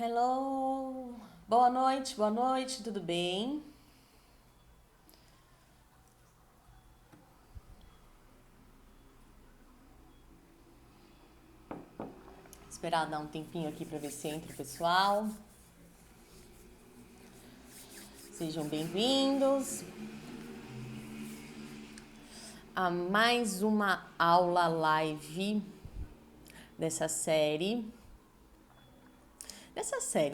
Hello! Boa noite, tudo bem? Esperar dar um tempinho aqui para ver se entra o pessoal. Sejam bem-vindos a mais uma aula live dessa série.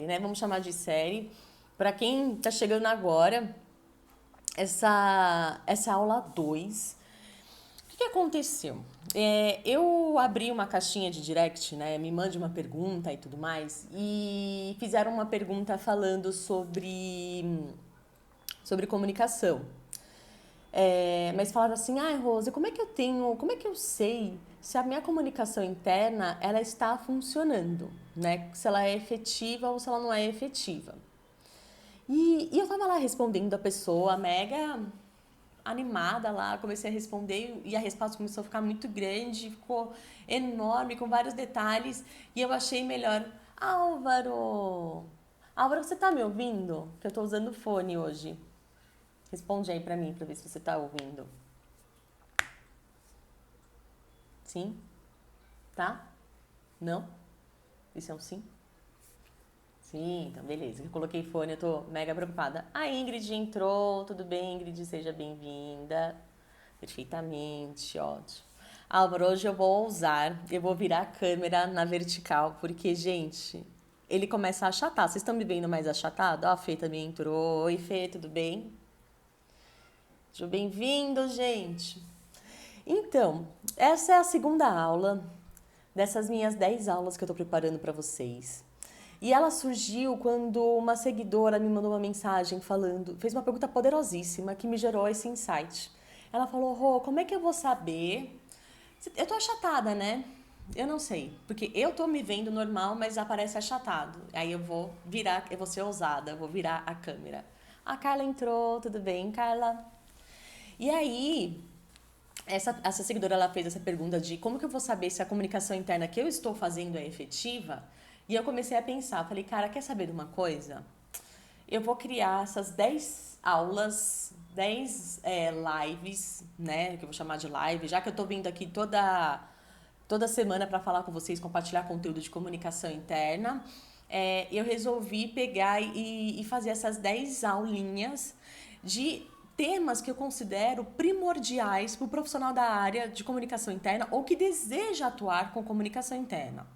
Né? Vamos chamar de série. Para quem está chegando agora, essa aula 2. O que aconteceu? Eu abri uma caixinha de direct, né? Me mande uma pergunta e tudo mais. E fizeram uma pergunta falando sobre comunicação. Mas falaram assim, Rose, como é que eu sei se a minha comunicação interna ela está funcionando, né? Se ela é efetiva ou se ela não é efetiva. E eu tava lá respondendo a pessoa mega animada lá, comecei a responder e a resposta começou a ficar muito grande, ficou enorme, com vários detalhes, e eu achei melhor, Álvaro, você tá me ouvindo? Que eu tô usando fone hoje. Responde aí pra mim, pra ver se você tá ouvindo. Sim? Tá? Não? Isso é um sim? Sim, então beleza. Eu coloquei fone, eu tô mega preocupada. A Ingrid entrou, tudo bem, Ingrid? Seja bem-vinda. Perfeitamente, ótimo. Álvaro, hoje eu vou virar a câmera na vertical, porque, gente, ele começa a achatar. Vocês estão me vendo mais achatado? Ó, a Fê também entrou. Oi, Fê, tudo bem? Sejam bem-vindos, gente. Então, essa é a segunda aula dessas minhas 10 aulas que eu tô preparando para vocês. E ela surgiu quando uma seguidora me mandou uma mensagem falando, fez uma pergunta poderosíssima que me gerou esse insight. Ela falou, Rô, como é que eu vou saber? Eu tô achatada, né? Eu não sei, porque eu tô me vendo normal, mas aparece achatado. Aí eu vou ser ousada, eu vou virar a câmera. A Carla entrou, tudo bem, Carla? E aí, essa seguidora ela fez essa pergunta de como que eu vou saber se a comunicação interna que eu estou fazendo é efetiva? E eu comecei a pensar, falei, cara, quer saber de uma coisa? Eu vou criar essas 10 aulas, 10 lives, né? Que eu vou chamar de live, já que eu tô vindo aqui toda semana para falar com vocês, compartilhar conteúdo de comunicação interna. Eu resolvi pegar e fazer essas 10 aulinhas de temas que eu considero primordiais para o profissional da área de comunicação interna ou que deseja atuar com comunicação interna.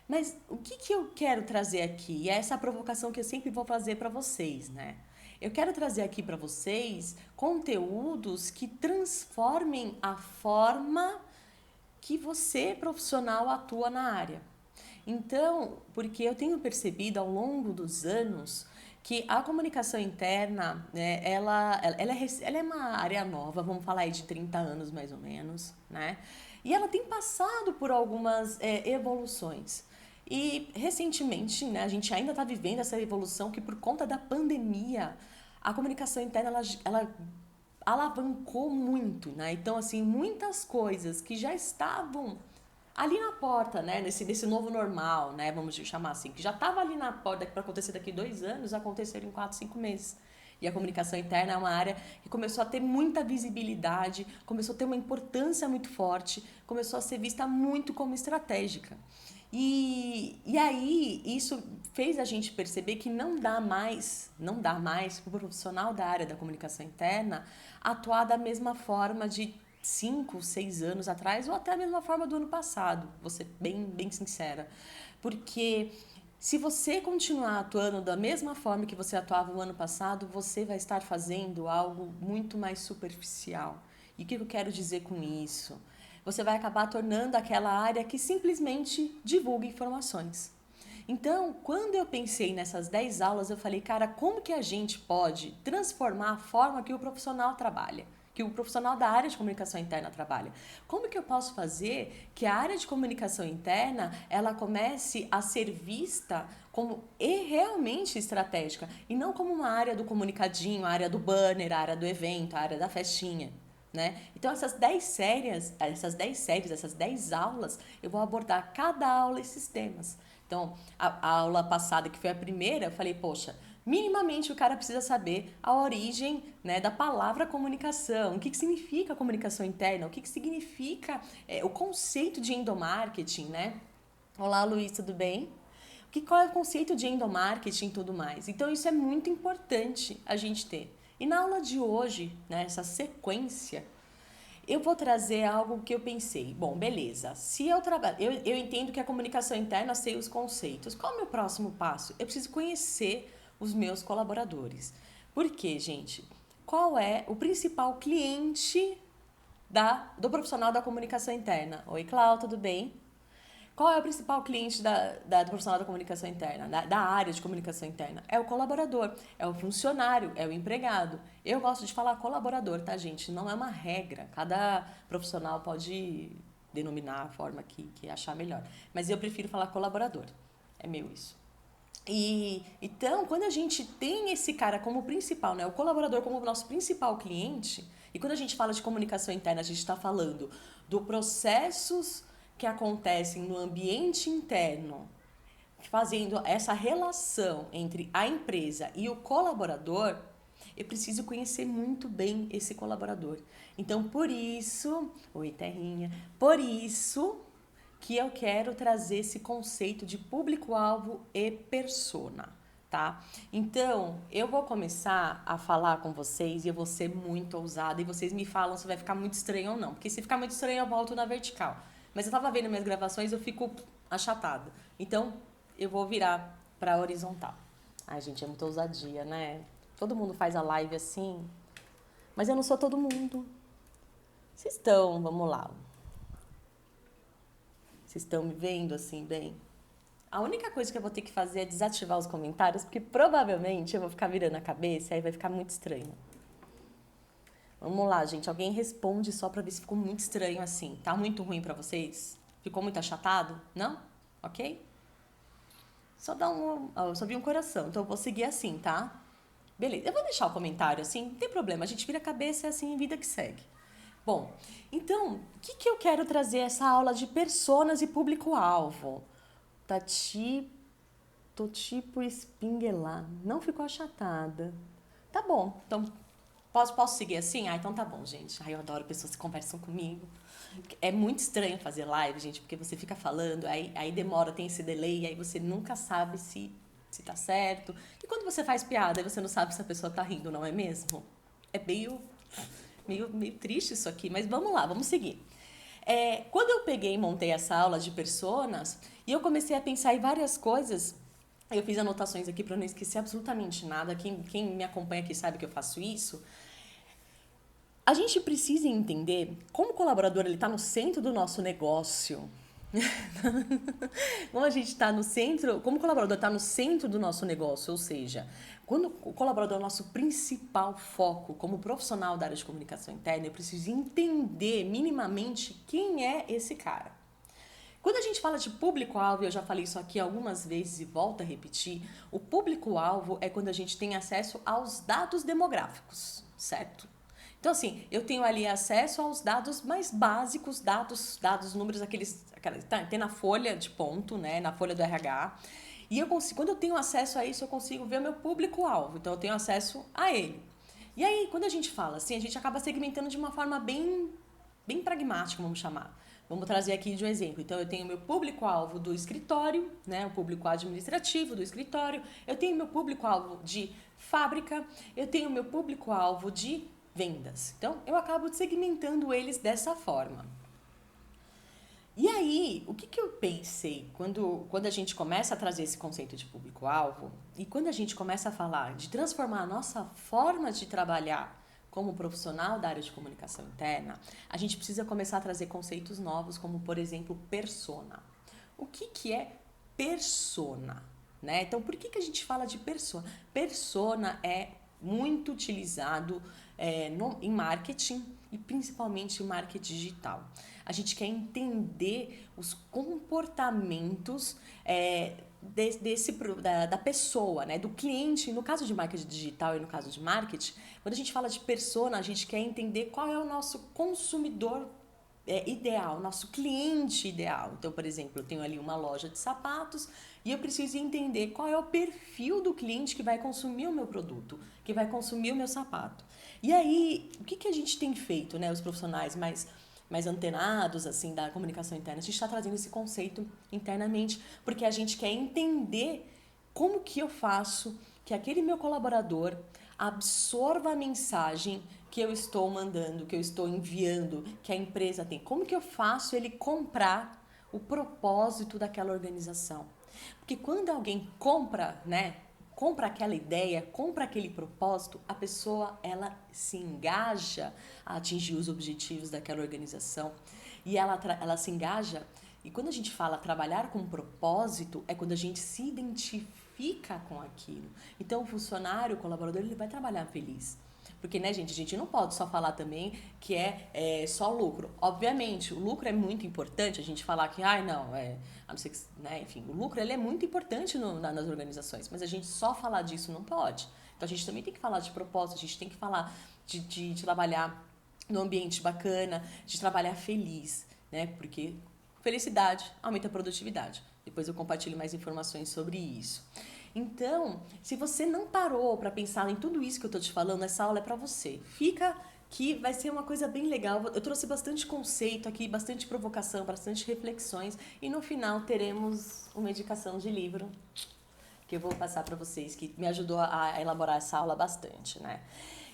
Mas o que eu quero trazer aqui? E é essa provocação que eu sempre vou fazer para vocês, né? Eu quero trazer aqui para vocês conteúdos que transformem a forma que você, profissional, atua na área. Então, porque eu tenho percebido ao longo dos anos que a comunicação interna, né, ela é uma área nova, vamos falar aí de 30 anos mais ou menos, né? E ela tem passado por algumas evoluções. E recentemente, né, a gente ainda está vivendo essa evolução que por conta da pandemia, a comunicação interna ela alavancou muito, né? Então, assim, muitas coisas que já estavam ali na porta, né? Nesse novo normal, né? Vamos chamar assim, que já estava ali na porta para acontecer daqui 2 anos, aconteceram em 4, 5 meses. E a comunicação interna é uma área que começou a ter muita visibilidade, começou a ter uma importância muito forte, começou a ser vista muito como estratégica. E aí isso fez a gente perceber que não dá mais para o profissional da área da comunicação interna atuar da mesma forma de 5, 6 anos atrás ou até a mesma forma do ano passado, vou ser bem sincera. Porque se você continuar atuando da mesma forma que você atuava no ano passado, você vai estar fazendo algo muito mais superficial. E o que eu quero dizer com isso? Você vai acabar tornando aquela área que simplesmente divulga informações. Então, quando eu pensei nessas 10 aulas, eu falei, cara, como que a gente pode transformar a forma que o profissional trabalha? Que o profissional da área de comunicação interna trabalha. Como que eu posso fazer que a área de comunicação interna ela comece a ser vista como realmente estratégica e não como uma área do comunicadinho, a área do banner, a área do evento, a área da festinha? né? Então essas 10 séries, essas 10 aulas, eu vou abordar cada aula esses temas. Então, a aula passada, que foi a primeira, eu falei, poxa, minimamente o cara precisa saber a origem, né, da palavra comunicação, o que significa comunicação interna, o que significa o conceito de endomarketing, né? Olá, Luiz, tudo bem? Qual é o conceito de endomarketing e tudo mais? Então, isso é muito importante a gente ter. E na aula de hoje, né, essa sequência, eu vou trazer algo que eu pensei. Bom, beleza. Se eu trabalho, eu entendo que a comunicação interna sei os conceitos. Qual é o meu próximo passo? Eu preciso conhecer os meus colaboradores. Por quê, gente? Qual é o principal cliente do profissional da comunicação interna? Oi, Cláudia, tudo bem? Qual é o principal cliente do profissional da comunicação interna, da área de comunicação interna? É o colaborador, é o funcionário, é o empregado. Eu gosto de falar colaborador, tá, gente? Não é uma regra. Cada profissional pode denominar a forma que achar melhor. Mas eu prefiro falar colaborador. É meu isso. Então, quando a gente tem esse cara como principal, né, o colaborador como o nosso principal cliente, e quando a gente fala de comunicação interna, a gente está falando do processos que acontecem no ambiente interno, fazendo essa relação entre a empresa e o colaborador, eu preciso conhecer muito bem esse colaborador. Então, por isso, oi Terrinha, por isso que eu quero trazer esse conceito de público-alvo e persona, tá? Então, eu vou começar a falar com vocês e eu vou ser muito ousada e vocês me falam se vai ficar muito estranho ou não, porque se ficar muito estranho eu volto na vertical. Mas eu tava vendo minhas gravações, eu fico achatada. Então, eu vou virar pra horizontal. Ai, gente, é muita ousadia, né? Todo mundo faz a live assim, mas eu não sou todo mundo. Vocês estão, vamos lá. Vocês estão me vendo assim bem? A única coisa que eu vou ter que fazer é desativar os comentários, porque provavelmente eu vou ficar virando a cabeça e aí vai ficar muito estranho. Vamos lá, gente. Alguém responde só pra ver se ficou muito estranho assim. Tá muito ruim pra vocês? Ficou muito achatado? Não? Ok? Só dá um... Eu só vi um coração, então eu vou seguir assim, tá? Beleza. Eu vou deixar o comentário assim, não tem problema. A gente vira a cabeça e assim, vida que segue. Bom, então, o que eu quero trazer essa aula de personas e público-alvo? Tô tipo espinguelar. Não ficou achatada. Tá bom, então posso seguir assim? Ah, então tá bom, gente. Ai, eu adoro pessoas que conversam comigo. É muito estranho fazer live, gente, porque você fica falando, aí demora, tem esse delay, aí você nunca sabe se tá certo. E quando você faz piada, aí você não sabe se a pessoa tá rindo, não é mesmo? É meio triste isso aqui, mas vamos lá, vamos seguir. Quando eu peguei e montei essa aula de personas, e eu comecei a pensar em várias coisas, eu fiz anotações aqui para não esquecer absolutamente nada, quem me acompanha aqui sabe que eu faço isso. A gente precisa entender como o colaborador está no centro do nosso negócio. Como a gente está no centro, como o colaborador está no centro do nosso negócio, ou seja, quando o colaborador é o nosso principal foco como profissional da área de comunicação interna, eu preciso entender minimamente quem é esse cara. Quando a gente fala de público-alvo, eu já falei isso aqui algumas vezes e volto a repetir, o público-alvo é quando a gente tem acesso aos dados demográficos, certo? Então, assim, eu tenho ali acesso aos dados mais básicos, dados, números, tem na folha de ponto, né, na folha do RH. E eu consigo, quando eu tenho acesso a isso, eu consigo ver o meu público-alvo. Então, eu tenho acesso a ele. E aí, quando a gente fala assim, a gente acaba segmentando de uma forma bem pragmática, vamos chamar. Vamos trazer aqui de um exemplo. Então, eu tenho meu público-alvo do escritório, né, o público administrativo do escritório. Eu tenho meu público-alvo de fábrica. Eu tenho meu público-alvo de vendas. Então, eu acabo segmentando eles dessa forma. E aí, o que eu pensei quando a gente começa a trazer esse conceito de público-alvo e quando a gente começa a falar de transformar a nossa forma de trabalhar como profissional da área de comunicação interna, a gente precisa começar a trazer conceitos novos, como, por exemplo, persona. O que é persona? Né? Então, por que a gente fala de persona? Persona é muito utilizado em marketing, e principalmente marketing digital. A gente quer entender os comportamentos da pessoa, né? Do cliente. No caso de marketing digital e no caso de marketing, quando a gente fala de persona, a gente quer entender qual é o nosso consumidor ideal, nosso cliente ideal. Então, por exemplo, eu tenho ali uma loja de sapatos e eu preciso entender qual é o perfil do cliente que vai consumir o meu produto, que vai consumir o meu sapato. E aí, o que a gente tem feito, né, os profissionais mais antenados assim da comunicação interna? A gente está trazendo esse conceito internamente, porque a gente quer entender como que eu faço que aquele meu colaborador absorva a mensagem que eu estou mandando, que eu estou enviando, que a empresa tem. Como que eu faço ele comprar o propósito daquela organização? Porque quando alguém compra, né, compra aquela ideia, compra aquele propósito, a pessoa ela se engaja a atingir os objetivos daquela organização e ela se engaja. E quando a gente fala trabalhar com propósito, é quando a gente se identifica com aquilo. Então, o funcionário, o colaborador, ele vai trabalhar feliz. Porque, né, gente, a gente não pode só falar também que é só lucro. Obviamente, o lucro é muito importante, a gente falar que, não, a não ser que, né, enfim, o lucro ele é muito importante nas organizações, mas a gente só falar disso não pode. Então, a gente também tem que falar de propósito, a gente tem que falar de trabalhar num ambiente bacana, de trabalhar feliz, né, porque felicidade aumenta a produtividade. Depois eu compartilho mais informações sobre isso. Então, se você não parou para pensar em tudo isso que eu tô te falando, essa aula é para você. Fica que vai ser uma coisa bem legal. Eu trouxe bastante conceito aqui, bastante provocação, bastante reflexões e no final teremos uma indicação de livro que eu vou passar para vocês, que me ajudou a elaborar essa aula bastante, né?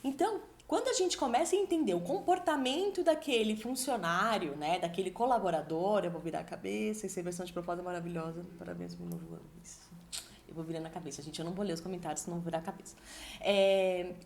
Então, quando a gente começa a entender o comportamento daquele funcionário, né, daquele colaborador, eu vou virar a cabeça, essa versão de propósito é maravilhosa, parabéns pelo novo ano. Isso. Eu vou virando a cabeça, gente. Eu não vou ler os comentários, senão eu vou virar a cabeça.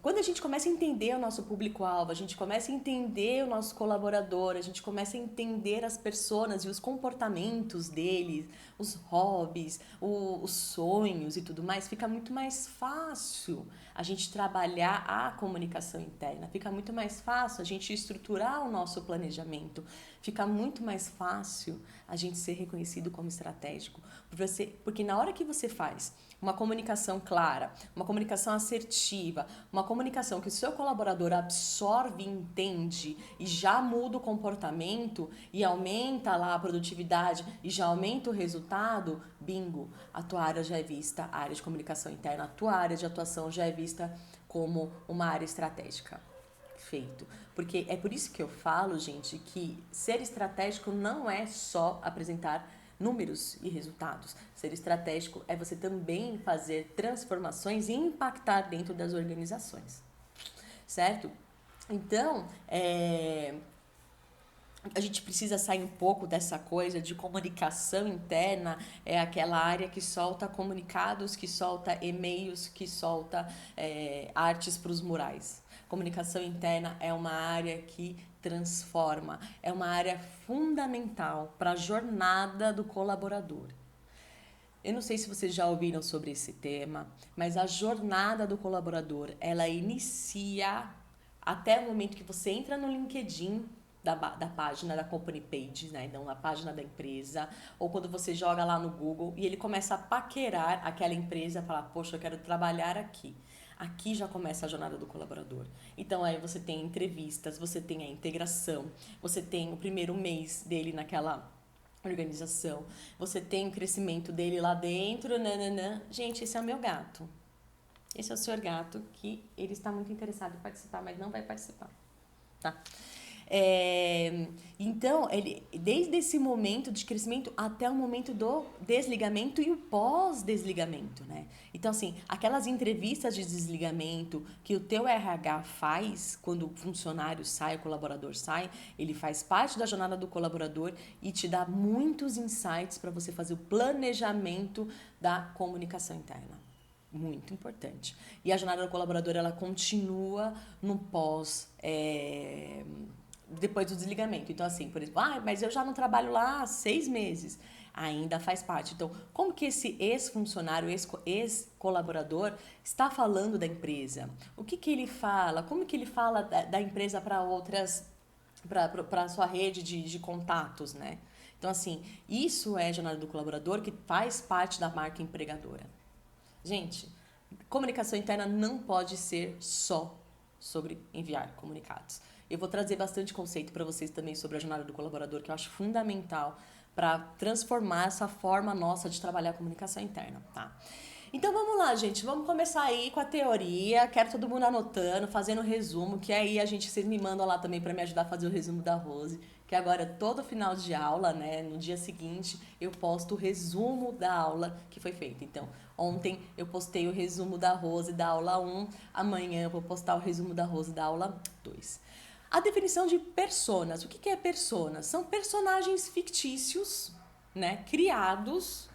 Quando a gente começa a entender o nosso público-alvo, a gente começa a entender o nosso colaborador, a gente começa a entender as pessoas e os comportamentos deles, os hobbies, os sonhos e tudo mais, fica muito mais fácil a gente trabalhar a comunicação interna, fica muito mais fácil a gente estruturar o nosso planejamento, fica muito mais fácil a gente ser reconhecido como estratégico, porque na hora que você faz uma comunicação clara, uma comunicação assertiva, uma comunicação que o seu colaborador absorve, entende e já muda o comportamento e aumenta lá a produtividade e já aumenta o resultado, bingo, a tua área já é vista, a área de comunicação interna, a tua área de atuação já é vista como uma área estratégica. Feito. Porque é por isso que eu falo, gente, que ser estratégico não é só apresentar números e resultados. Ser estratégico é você também fazer transformações e impactar dentro das organizações, certo? Então, a gente precisa sair um pouco dessa coisa de comunicação interna, é aquela área que solta comunicados, que solta e-mails, que solta artes para os murais. Comunicação interna é uma área que transforma, é uma área fundamental para a jornada do colaborador. Eu não sei se vocês já ouviram sobre esse tema, mas a jornada do colaborador, ela inicia até o momento que você entra no LinkedIn da página da company page, né? Então, a página da empresa, ou quando você joga lá no Google e ele começa a paquerar aquela empresa, falar, poxa, eu quero trabalhar aqui. Aqui já começa a jornada do colaborador. Então, aí você tem entrevistas, você tem a integração, você tem o primeiro mês dele naquela organização, você tem o crescimento dele lá dentro, nananã. Gente, esse é o meu gato. Esse é o senhor gato que ele está muito interessado em participar, mas não vai participar, tá? Então, desde esse momento de crescimento até o momento do desligamento e o pós-desligamento, né? Então, assim, aquelas entrevistas de desligamento que o teu RH faz quando o funcionário sai, o colaborador sai, ele faz parte da jornada do colaborador e te dá muitos insights para você fazer o planejamento da comunicação interna. Muito importante. E a jornada do colaborador, ela continua no pós, depois do desligamento. Então, assim, por exemplo, mas eu já não trabalho lá há 6 meses. Ainda faz parte. Então, como que esse ex-funcionário, ex-colaborador está falando da empresa? O que ele fala? Como que ele fala da empresa para outras para a sua rede de contatos, né? Então, assim, isso é jornada do colaborador que faz parte da marca empregadora. Gente, comunicação interna não pode ser só sobre enviar comunicados. Eu vou trazer bastante conceito para vocês também sobre a jornada do colaborador, que eu acho fundamental para transformar essa forma nossa de trabalhar a comunicação interna, tá? Então vamos lá, gente, vamos começar aí com a teoria. Quero todo mundo anotando, fazendo resumo, que aí vocês me mandam lá também para me ajudar a fazer o resumo da Rose, que agora todo final de aula, né, no dia seguinte, eu posto o resumo da aula que foi feita. Então, ontem eu postei o resumo da Rose da aula 1, amanhã eu vou postar o resumo da Rose da aula 2. A definição de personas. O que é personas? São personagens fictícios, né, criados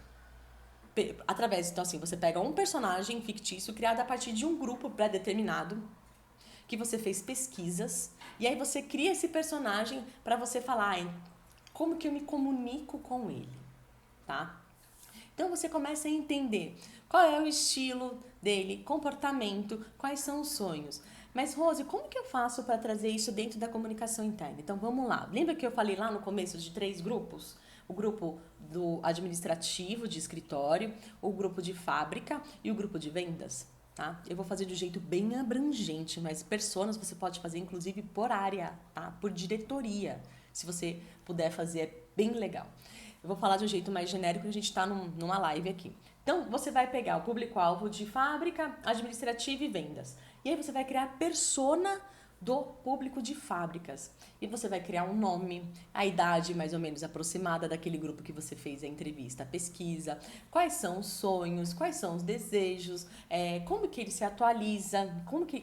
através, então assim, você pega um personagem fictício criado a partir de um grupo pré-determinado, que você fez pesquisas, e aí você cria esse personagem para você falar como que eu me comunico com ele, tá? Então você começa a entender qual é o estilo dele, comportamento, quais são os sonhos. Mas, Rose, como que eu faço para trazer isso dentro da comunicação interna? Então vamos lá. Lembra que eu falei lá no começo de 3 grupos? O grupo do administrativo de escritório, o grupo de fábrica e o grupo de vendas, tá? Eu vou fazer de um jeito bem abrangente, mas personas você pode fazer inclusive por área, tá? Por diretoria. Se você puder fazer, é bem legal. Eu vou falar de um jeito mais genérico, a gente está numa live aqui. Então, você vai pegar o público-alvo de fábrica, administrativa e vendas. E aí você vai criar a persona do público de fábricas. E você vai criar um nome, a idade mais ou menos aproximada daquele grupo que você fez a entrevista, a pesquisa, quais são os sonhos, quais são os desejos, como que ele se atualiza,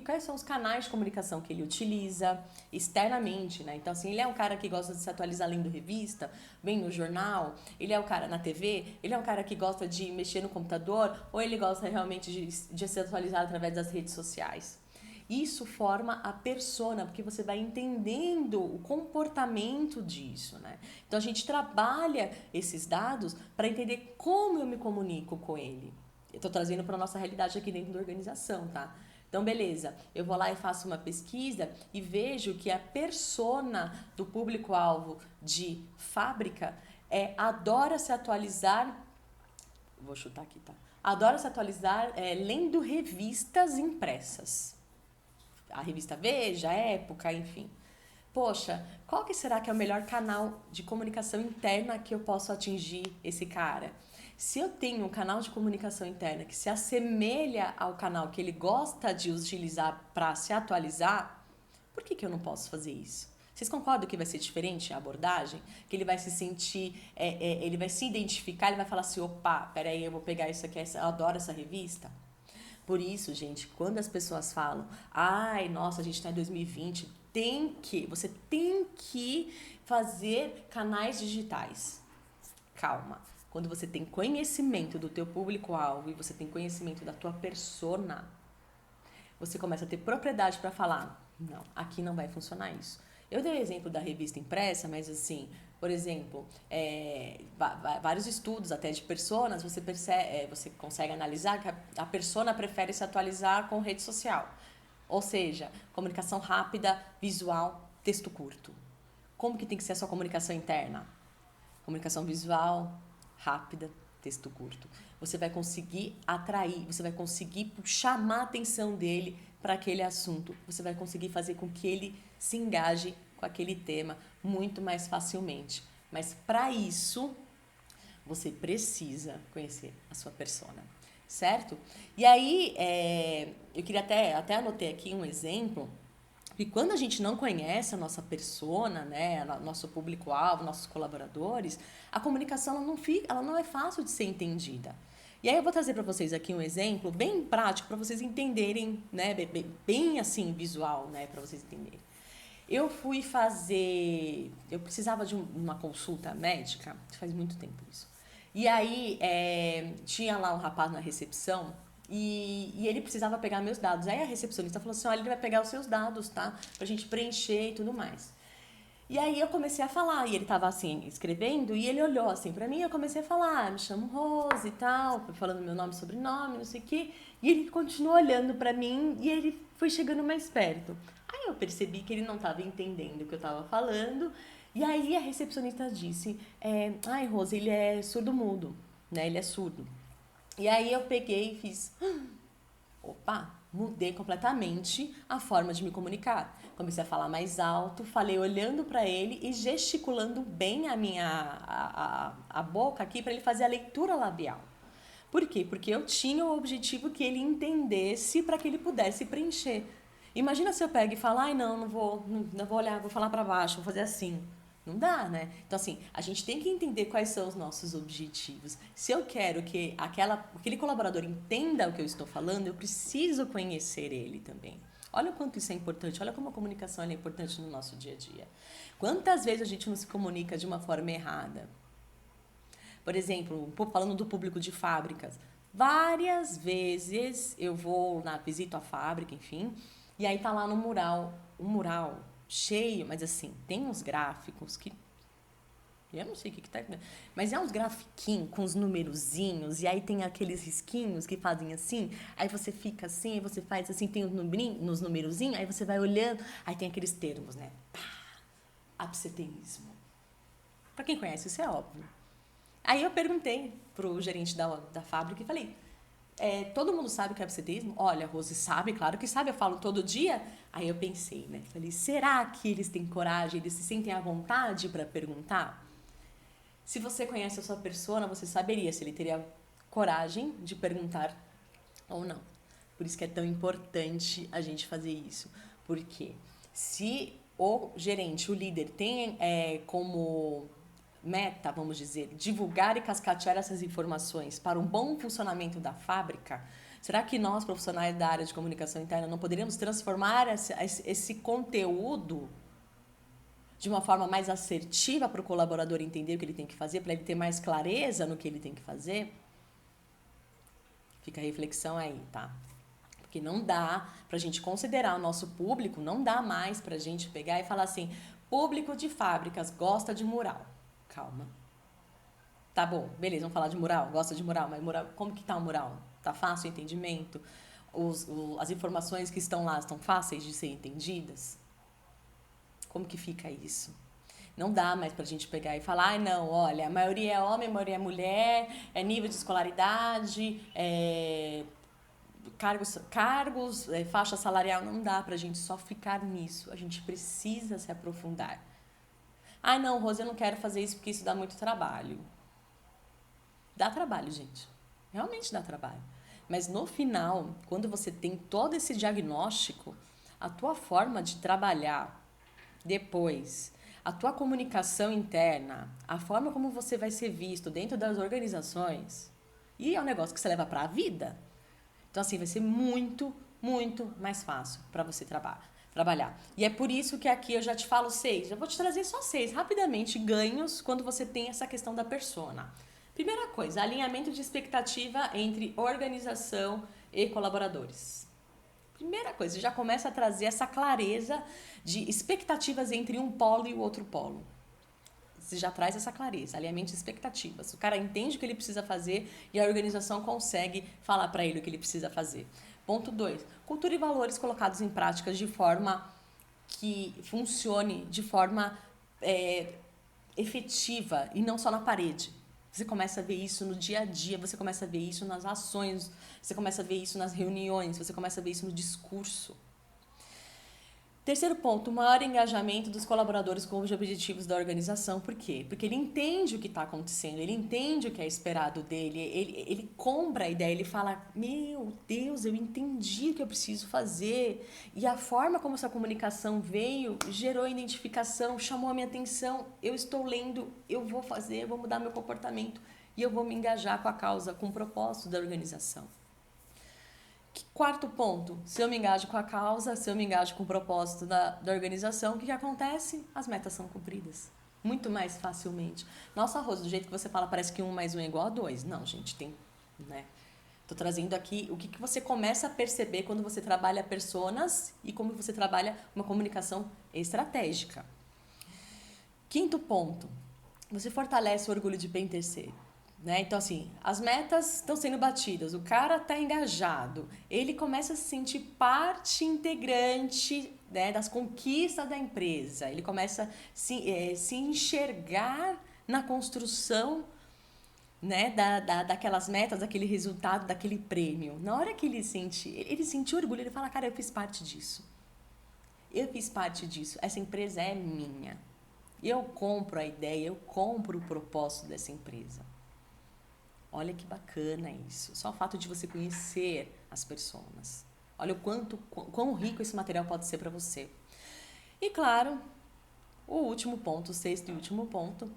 quais são os canais de comunicação que ele utiliza externamente, né? Então, assim, ele é um cara que gosta de se atualizar lendo revista, vem no jornal, ele é o cara na TV, ele é um cara que gosta de mexer no computador, ou ele gosta realmente de se atualizar através das redes sociais. Isso forma a persona, porque você vai entendendo o comportamento disso, né? Então a gente trabalha esses dados para entender como eu me comunico com ele. Eu estou trazendo para a nossa realidade aqui dentro da organização, tá? Então, beleza, eu vou lá e faço uma pesquisa e vejo que a persona do público-alvo de fábrica adora se atualizar. Vou chutar aqui, tá? Adora se atualizar lendo revistas impressas. A revista Veja, Época, enfim. Poxa, qual que será que é o melhor canal de comunicação interna que eu posso atingir esse cara? Se eu tenho um canal de comunicação interna que se assemelha ao canal que ele gosta de utilizar para se atualizar, por que eu não posso fazer isso? Vocês concordam que vai ser diferente a abordagem? Que ele vai se sentir, ele vai se identificar, ele vai falar assim, opa, peraí, eu vou pegar isso aqui, eu adoro essa revista. Por isso, gente, quando as pessoas falam, ai, nossa, a gente está em 2020, você tem que fazer canais digitais. Calma. Quando você tem conhecimento do teu público-alvo e você tem conhecimento da tua persona, você começa a ter propriedade para falar, não, aqui não vai funcionar isso. Eu dei o exemplo da revista impressa, mas assim, por exemplo, vários estudos até de personas, você consegue analisar que a persona prefere se atualizar com rede social. Ou seja, comunicação rápida, visual, texto curto. Como que tem que ser a sua comunicação interna? Comunicação visual, rápida, texto curto. Você vai conseguir atrair, você vai conseguir chamar a atenção dele para aquele assunto. Você vai conseguir fazer com que ele se engaje com aquele tema muito mais facilmente. Mas para isso, você precisa conhecer a sua persona, certo? E aí, eu queria até anotei aqui um exemplo. E quando a gente não conhece a nossa persona, né, nosso público-alvo, nossos colaboradores, a comunicação ela não é fácil de ser entendida. E aí eu vou trazer para vocês aqui um exemplo bem prático para vocês entenderem, né, bem assim visual, né, para vocês entenderem. Eu precisava de uma consulta médica, faz muito tempo isso. E aí tinha lá um rapaz na recepção. E ele precisava pegar meus dados. Aí a recepcionista falou assim, olha, ele vai pegar os seus dados, tá? Pra gente preencher e tudo mais. E aí eu comecei a falar, e ele tava assim, escrevendo, e ele olhou assim pra mim, eu comecei a falar, me chamo Rose e tal, falando meu nome e sobrenome, não sei o quê. E ele continuou olhando pra mim, e ele foi chegando mais perto. Aí eu percebi que ele não estava entendendo o que eu estava falando. E aí a recepcionista disse, ai, Rose, ele é surdo-mudo, né? Ele é surdo. E aí eu peguei e fiz, opa, mudei completamente a forma de me comunicar. Comecei a falar mais alto, falei olhando para ele e gesticulando bem a boca aqui para ele fazer a leitura labial. Por quê? Porque eu tinha o objetivo que ele entendesse para que ele pudesse preencher. Imagina se eu pego e falo, ai não vou olhar, vou falar para baixo, vou fazer assim. Não dá, né? Então, assim, a gente tem que entender quais são os nossos objetivos. Se eu quero que aquele colaborador entenda o que eu estou falando, eu preciso conhecer ele também. Olha o quanto isso é importante, olha como a comunicação é importante no nosso dia a dia. Quantas vezes a gente não se comunica de uma forma errada? Por exemplo, falando do público de fábricas, várias vezes eu vou visito a fábrica, enfim, e aí tá lá no mural, um mural cheio, mas assim, tem uns gráficos que eu não sei o que tá, mas é uns grafiquinhos com os numerozinhos, e aí tem aqueles risquinhos que fazem assim, aí você fica assim, aí você faz assim, tem nos numerozinhos, aí você vai olhando, aí tem aqueles termos, né? Absenteísmo. Pra quem conhece, isso é óbvio. Aí eu perguntei pro gerente da fábrica e falei, todo mundo sabe o que é absenteísmo? Olha, a Rose sabe, claro que sabe, eu falo todo dia. Aí eu pensei, né? Falei, será que eles têm coragem, eles se sentem à vontade para perguntar? Se você conhece a sua persona, você saberia se ele teria coragem de perguntar ou não. Por isso que é tão importante a gente fazer isso. Porque se o gerente, o líder, tem como meta, vamos dizer, divulgar e cascatear essas informações para um bom funcionamento da fábrica, será que nós, profissionais da área de comunicação interna, não poderíamos transformar esse conteúdo de uma forma mais assertiva para o colaborador entender o que ele tem que fazer, para ele ter mais clareza no que ele tem que fazer? Fica a reflexão aí, tá? Porque não dá para a gente considerar o nosso público, não dá mais para a gente pegar e falar assim, público de fábricas gosta de mural. Calma. Tá bom, beleza, vamos falar de mural, gosta de mural, mas mural, como que tá o mural? Tá fácil o entendimento? As informações que estão lá estão fáceis de ser entendidas? Como que fica isso? Não dá mais pra gente pegar e falar, ai não, olha, a maioria é homem, a maioria é mulher, nível de escolaridade, cargos, faixa salarial, não dá pra gente só ficar nisso, a gente precisa se aprofundar. Ai não, Rose, eu não quero fazer isso porque isso dá muito trabalho. Dá trabalho, gente. Realmente dá trabalho. Mas no final, quando você tem todo esse diagnóstico, a tua forma de trabalhar depois, a tua comunicação interna, a forma como você vai ser visto dentro das organizações, e é um negócio que você leva para a vida. Então, assim, vai ser muito, muito mais fácil para você trabalhar. E é por isso que aqui eu já te falo 6. Eu vou te trazer só 6, rapidamente, ganhos quando você tem essa questão da persona. Primeira coisa, alinhamento de expectativa entre organização e colaboradores. Primeira coisa, já começa a trazer essa clareza de expectativas entre um polo e o outro polo. Você já traz essa clareza, alinhamento de expectativas. O cara entende o que ele precisa fazer e a organização consegue falar para ele o que ele precisa fazer. Ponto 2, cultura e valores colocados em práticas de forma que funcione de forma efetiva e não só na parede. Você começa a ver isso no dia a dia, você começa a ver isso nas ações, você começa a ver isso nas reuniões, você começa a ver isso no discurso. Terceiro ponto, maior engajamento dos colaboradores com os objetivos da organização. Por quê? Porque ele entende o que está acontecendo, ele entende o que é esperado dele, ele compra a ideia, ele fala, meu Deus, eu entendi o que eu preciso fazer. E a forma como essa comunicação veio, gerou identificação, chamou a minha atenção, eu estou lendo, eu vou fazer, eu vou mudar meu comportamento e eu vou me engajar com a causa, com o propósito da organização. Quarto ponto, se eu me engajo com a causa, se eu me engajo com o propósito da organização, o que acontece? As metas são cumpridas. Muito mais facilmente. Nossa, Rose, do jeito que você fala, parece que 1 mais 1 é igual a 2. Não, gente, tem, né? Tô trazendo aqui o que você começa a perceber quando você trabalha personas e como você trabalha uma comunicação estratégica. Quinto ponto, você fortalece o orgulho de bem terceiro. Né? Então, assim, as metas estão sendo batidas, o cara está engajado, ele começa a se sentir parte integrante né, das conquistas da empresa. Ele começa a se enxergar na construção, né, daquelas metas, daquele resultado, daquele prêmio. Na hora que ele sente orgulho, ele fala, cara, eu fiz parte disso. Eu fiz parte disso. Essa empresa é minha. Eu compro a ideia, eu compro o propósito dessa empresa. Olha que bacana isso. Só o fato de você conhecer as pessoas. Olha o quão rico esse material pode ser para você. E claro, o último ponto, o sexto e último ponto,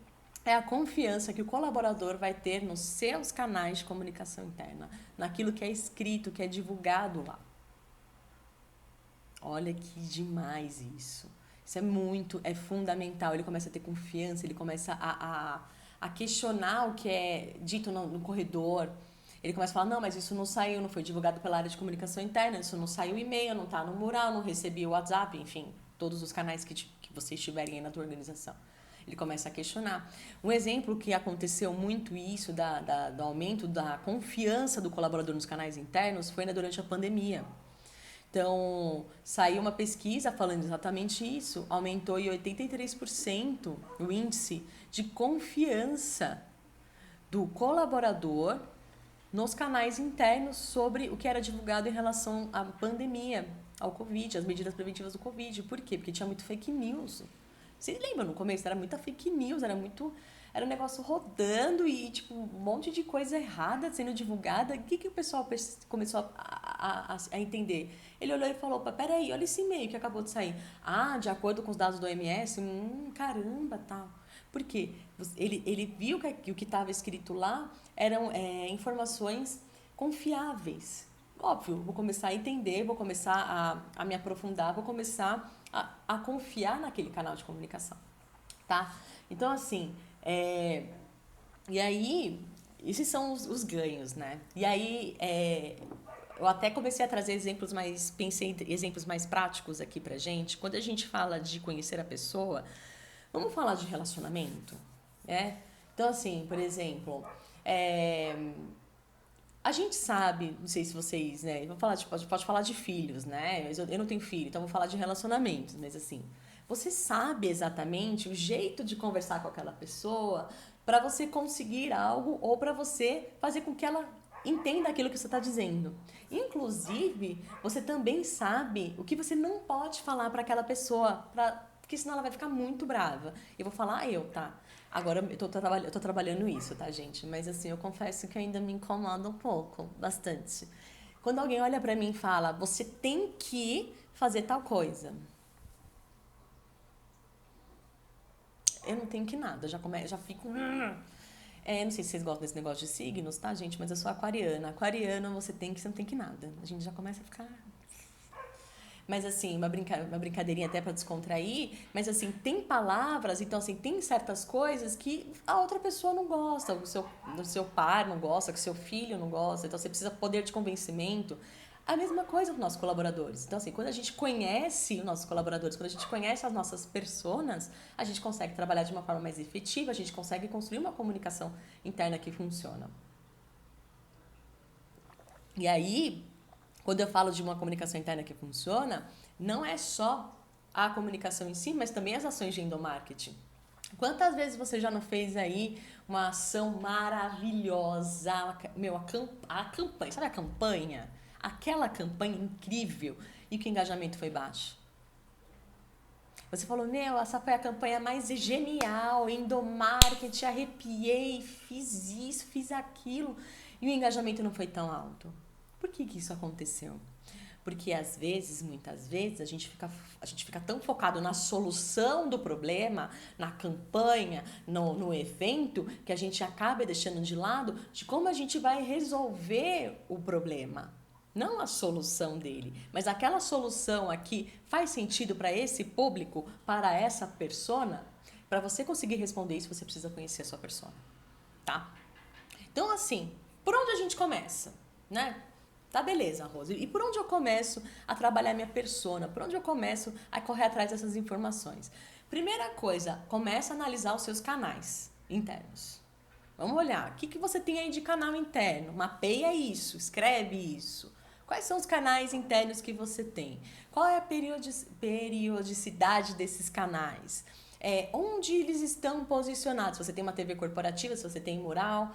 é a confiança que o colaborador vai ter nos seus canais de comunicação interna, naquilo que é escrito, que é divulgado lá. Olha que demais isso. Isso é fundamental. Ele começa a ter confiança, ele começa a questionar o que é dito no corredor. Ele começa a falar, não, mas isso não saiu, não foi divulgado pela área de comunicação interna, isso não saiu e-mail, não está no mural, não recebi o WhatsApp, enfim, todos os canais que vocês tiverem aí na tua organização. Ele começa a questionar. Um exemplo que aconteceu muito isso, do aumento da confiança do colaborador nos canais internos, foi durante a pandemia. Então, saiu uma pesquisa falando exatamente isso, aumentou em 83% o índice de confiança do colaborador nos canais internos sobre o que era divulgado em relação à pandemia, ao Covid, as medidas preventivas do Covid. Por quê? Porque tinha muito fake news. Vocês lembram, no começo era muita fake news, era um negócio rodando e tipo um monte de coisa errada sendo divulgada. O que o pessoal começou a entender? Ele olhou e falou, peraí, olha esse e-mail que acabou de sair. Ah, de acordo com os dados do OMS, caramba, tal. Por quê? Ele viu que o que estava escrito lá eram informações confiáveis. Óbvio, vou começar a entender, vou começar a me aprofundar, vou começar a confiar naquele canal de comunicação, tá? Então, assim, e aí, esses são os ganhos, né? E aí, eu até comecei a trazer pensei em exemplos mais práticos aqui pra gente. Quando a gente fala de conhecer a pessoa, vamos falar de relacionamento, né? Então, assim, por exemplo, a gente sabe, não sei se vocês, né? Vou falar pode falar de filhos, né? Eu não tenho filho, então vou falar de relacionamentos, mas assim, você sabe exatamente o jeito de conversar com aquela pessoa para você conseguir algo ou para você fazer com que ela entenda aquilo que você está dizendo. Inclusive, você também sabe o que você não pode falar para aquela pessoa, porque senão ela vai ficar muito brava. Eu vou falar tá? Agora eu tô trabalhando isso, tá, gente? Mas assim, eu confesso que ainda me incomoda um pouco, bastante. Quando alguém olha pra mim e fala, você tem que fazer tal coisa. Eu não tenho que nada, já fico... não sei se vocês gostam desse negócio de signos, tá, gente? Mas eu sou aquariana. Aquariana, você não tem que nada. A gente já começa a ficar... Mas, assim, uma brincadeirinha até para descontrair. Mas, assim, tem palavras, então, assim, tem certas coisas que a outra pessoa não gosta. O seu par não gosta, que o seu filho não gosta. Então, você precisa poder de convencimento. A mesma coisa com nossos colaboradores. Então, assim, quando a gente conhece os nossos colaboradores, quando a gente conhece as nossas personas, a gente consegue trabalhar de uma forma mais efetiva, a gente consegue construir uma comunicação interna que funciona. E aí... Quando eu falo de uma comunicação interna que funciona, não é só a comunicação em si, mas também as ações de endomarketing. Quantas vezes você já não fez aí uma ação maravilhosa, a campanha, sabe a campanha? Aquela campanha incrível e que o engajamento foi baixo. Você falou, essa foi a campanha mais genial, endomarketing, arrepiei, fiz isso, fiz aquilo, e o engajamento não foi tão alto. Por que isso aconteceu? Porque muitas vezes, a gente fica tão focado na solução do problema, na campanha, no evento, que a gente acaba deixando de lado de como a gente vai resolver o problema. Não a solução dele, mas aquela solução aqui faz sentido para esse público, para essa persona? Para você conseguir responder isso, você precisa conhecer a sua persona, tá? Então, assim, por onde a gente começa, né? Tá, beleza, Rose. E por onde eu começo a trabalhar minha persona? Por onde eu começo a correr atrás dessas informações? Primeira coisa, começa a analisar os seus canais internos. Vamos olhar, o que você tem aí de canal interno? Mapeia isso, escreve isso. Quais são os canais internos que você tem? Qual é a periodicidade desses canais? Onde eles estão posicionados? Se você tem uma TV corporativa, se você tem mural,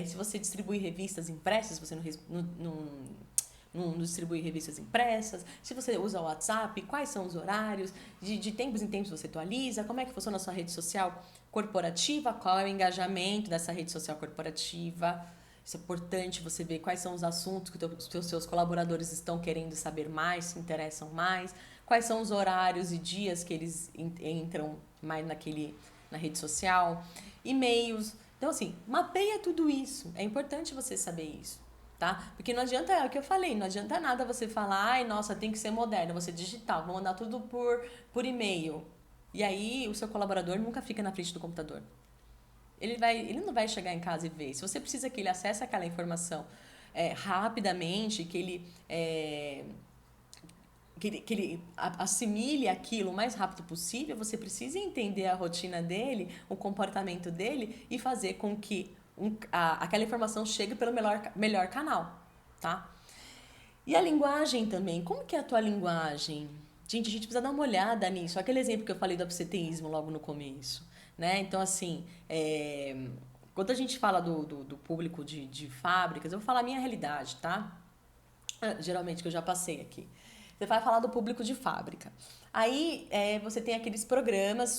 se você distribui revistas impressas, se você não distribui revistas impressas, se você usa o WhatsApp, quais são os horários, de tempos em tempos você atualiza, como é que funciona a sua rede social corporativa, qual é o engajamento dessa rede social corporativa. Isso é importante você ver quais são os assuntos que os seus colaboradores estão querendo saber mais, se interessam mais, quais são os horários e dias que eles entram mais na rede social, e-mails. Então, assim, mapeia tudo isso. É importante você saber isso, tá? Porque não adianta, é o que eu falei, não adianta nada você falar, ai, nossa, tem que ser moderno, você digital, vou mandar tudo por e-mail. E aí, o seu colaborador nunca fica na frente do computador. Ele não vai chegar em casa e ver. Se você precisa que ele acesse aquela informação rapidamente, que ele assimile aquilo o mais rápido possível, você precisa entender a rotina dele, o comportamento dele e fazer com que aquela informação chegue pelo melhor canal, tá? E a linguagem também. Como que é a tua linguagem? Gente, a gente precisa dar uma olhada nisso. Aquele exemplo que eu falei do absenteísmo logo no começo, né? Então, assim, quando a gente fala do público de fábricas, eu vou falar a minha realidade, tá? Geralmente, que eu já passei aqui. Você vai falar do público de fábrica. Aí, você tem aqueles programas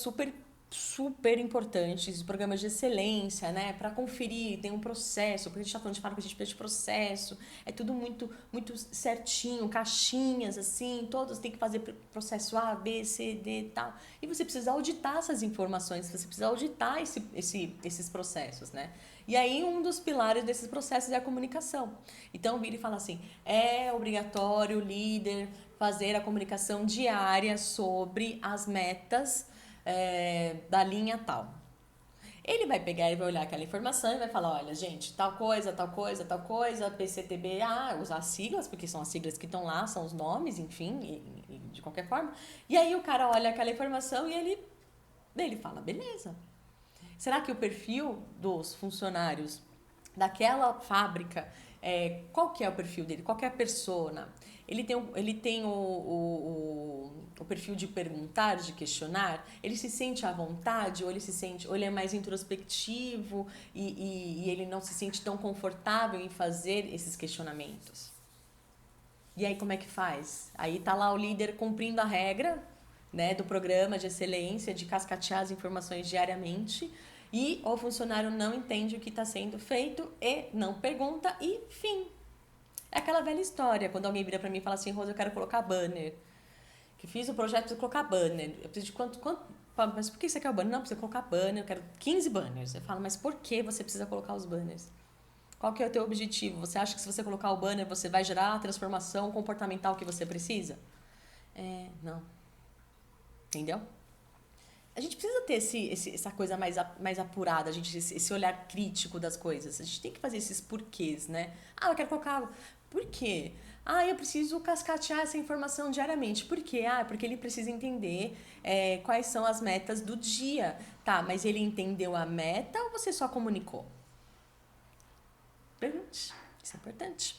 super importantes, programas de excelência, né? Para conferir, tem um processo, porque a gente está falando de fábrica, a gente precisa de processo, é tudo muito certinho, caixinhas, assim, todos têm que fazer processo A, B, C, D e tal. E você precisa auditar essas informações, você precisa auditar esses processos, né? E aí, um dos pilares desses processos é a comunicação. Então, vira e fala assim, é obrigatório o líder fazer a comunicação diária sobre as metas da linha tal. Ele vai pegar e vai olhar aquela informação e vai falar, olha, gente, tal coisa, PCTBA, usar as siglas, porque são as siglas que estão lá, são os nomes, enfim, de qualquer forma. E aí o cara olha aquela informação e ele fala, beleza. Será que o perfil dos funcionários daquela fábrica, qual que é o perfil dele? Qual que é a persona? Ele tem o perfil de perguntar, de questionar? Ele se sente à vontade? Ou ele é mais introspectivo e ele não se sente tão confortável em fazer esses questionamentos? E aí como é que faz? Aí tá lá o líder cumprindo a regra, né, do programa de excelência, de cascatear as informações diariamente, e o funcionário não entende o que está sendo feito e não pergunta e fim. É aquela velha história, quando alguém vira pra mim e fala assim, Rosa, eu quero colocar banner. Que fiz o projeto, preciso colocar banner. Eu preciso de quanto mas por que você quer o banner? Não, precisa colocar banner, eu quero 15 banners. Eu falo, mas por que você precisa colocar os banners? Qual que é o teu objetivo? Você acha que se você colocar o banner, você vai gerar a transformação comportamental que você precisa? Não. Entendeu? A gente precisa ter essa coisa mais apurada, esse olhar crítico das coisas. A gente tem que fazer esses porquês, né? Ah, eu quero colocar... Por quê? Ah, eu preciso cascatear essa informação diariamente. Por quê? Ah, porque ele precisa entender quais são as metas do dia. Tá, mas ele entendeu a meta ou você só comunicou? Pergunte. Isso é importante.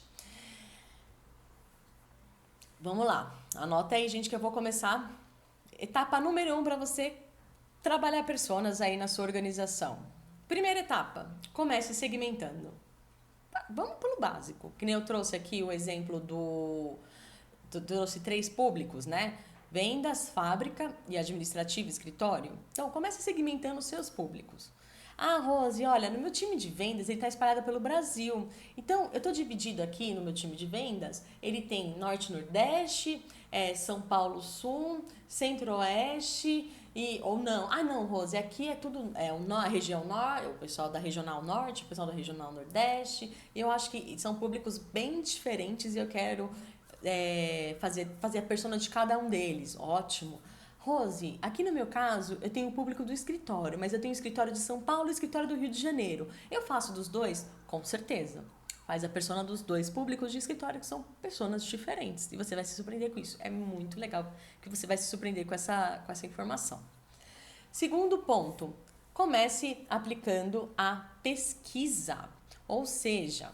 Vamos lá. Anota aí, gente, que eu vou começar. Etapa número 1 para você trabalhar personas aí na sua organização. Primeira etapa, comece segmentando. Vamos pelo básico, que nem eu trouxe aqui o exemplo trouxe 3 públicos, né? Vendas, fábrica e administrativo, escritório. Então, comece segmentando os seus públicos. Ah, Rose, olha, no meu time de vendas, ele está espalhado pelo Brasil. Então, eu estou dividido aqui no meu time de vendas. Ele tem Norte e Nordeste, São Paulo Sul, Centro-Oeste ou não. Ah, não, Rose, aqui é tudo a região Norte, o pessoal da Regional Norte, o pessoal da Regional Nordeste. Eu acho que são públicos bem diferentes e eu quero fazer a persona de cada um deles. Ótimo. Rose, aqui no meu caso, eu tenho o público do escritório, mas eu tenho o escritório de São Paulo e o escritório do Rio de Janeiro. Eu faço dos dois? Com certeza. Faz a persona dos dois públicos de escritório, que são personas diferentes. E você vai se surpreender com isso. É muito legal que você vai se surpreender com essa informação. Segundo ponto, comece aplicando a pesquisa. Ou seja,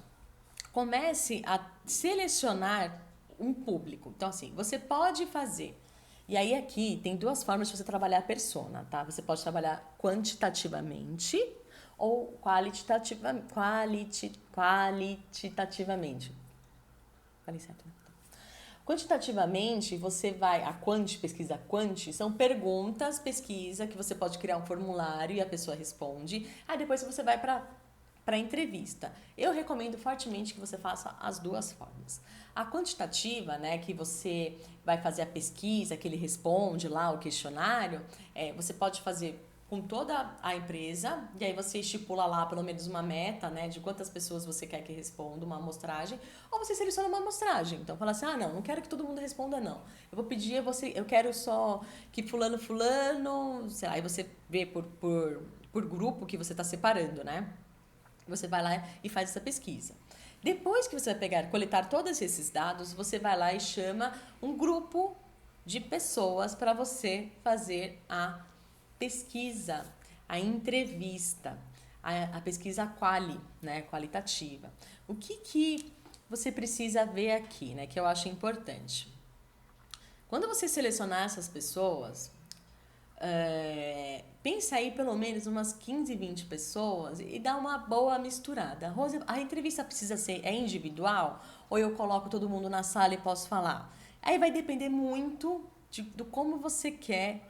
comece a selecionar um público. Então, assim, você pode fazer. E aí, aqui tem duas formas de você trabalhar a persona, tá? Você pode trabalhar quantitativamente ou qualitativamente. Falei certo, né? Quantitativamente, você vai. Pesquisa quant, são perguntas, pesquisa, que você pode criar um formulário e a pessoa responde. Aí depois você vai para entrevista. Eu recomendo fortemente que você faça as duas formas. A quantitativa, né, que você vai fazer a pesquisa, que ele responde lá o questionário, você pode fazer com toda a empresa, e aí você estipula lá pelo menos uma meta, né, de quantas pessoas você quer que responda uma amostragem, ou você seleciona uma amostragem. Então fala assim: "Ah, não quero que todo mundo responda não. Eu vou pedir eu quero só que fulano, sei lá", aí você vê por grupo que você está separando, né? Você vai lá e faz essa pesquisa. Depois que você vai coletar todos esses dados, você vai lá e chama um grupo de pessoas para você fazer a pesquisa, a entrevista, a pesquisa né, qualitativa. O que você precisa ver aqui, né, que eu acho importante? Quando você selecionar essas pessoas, pensa aí pelo menos umas 15, 20 pessoas e dá uma boa misturada. Rose, a entrevista precisa ser individual ou eu coloco todo mundo na sala e posso falar? Aí vai depender muito do como você quer